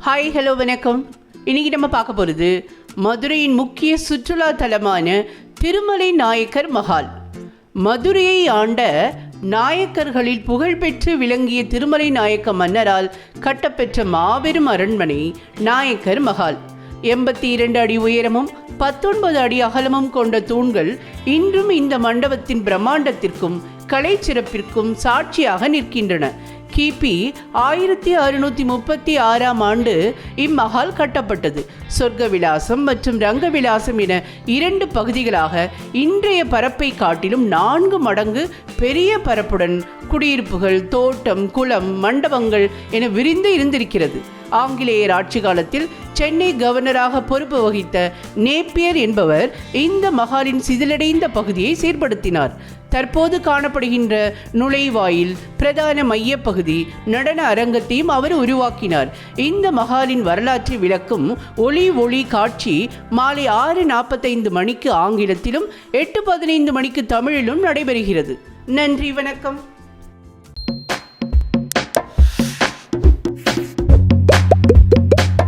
Hi hello வணக்கம். இன்றைக்கி நம்ம பார்க்க போகிறது மதுரையின் முக்கிய சுற்றுலா தலமான திருமலை நாயக்கர் மஹால். மதுரையை ஆண்ட நாயக்கர்களில் புகழ்பெற்று விளங்கிய திருமலை நாயக்க மன்னரால் கட்டப்பெற்ற மாபெரும் அரண்மனை நாயக்கர் மஹால். 82 அடி உயரமும் 19 அடி அகலமும் கொண்ட தூண்கள் இன்றும் இந்த மண்டபத்தின் பிரம்மாண்டத்திற்கும் கலை சிறப்பிற்கும் சாட்சியாக நிற்கின்றன. கிபி 1636ஆம் ஆண்டு இம்மஹால் கட்டப்பட்டது. சொர்க்க விலாசம் மற்றும் ரங்க விலாசம் என 2 பகுதிகளாக இன்றைய பரப்பை காட்டிலும் 4 மடங்கு பெரிய பரப்புடன் குடியிருப்புகள், தோட்டம், குளம், மண்டபங்கள் என விரிந்து இருந்திருக்கிறது. ஆங்கிலேயர் ஆட்சி காலத்தில் சென்னை கவர்னராக பொறுப்பு வகித்த நேப்பியர் என்பவர் இந்த மஹாலின் சிதிலடைந்த பகுதியை சீர்படுத்தினார். தற்போது காணப்படுகின்ற நுழைவாயில், பிரதான மையப்பகுதி, நடன அரங்கத்தையும் அவர் உருவாக்கினார். இந்த மஹாலின் வரலாற்றை விளக்கும் ஒளி காட்சி மாலை 6:45 மணிக்கு ஆங்கிலத்திலும் 8:15 மணிக்கு தமிழிலும் நடைபெறுகிறது. நன்றி, வணக்கம்.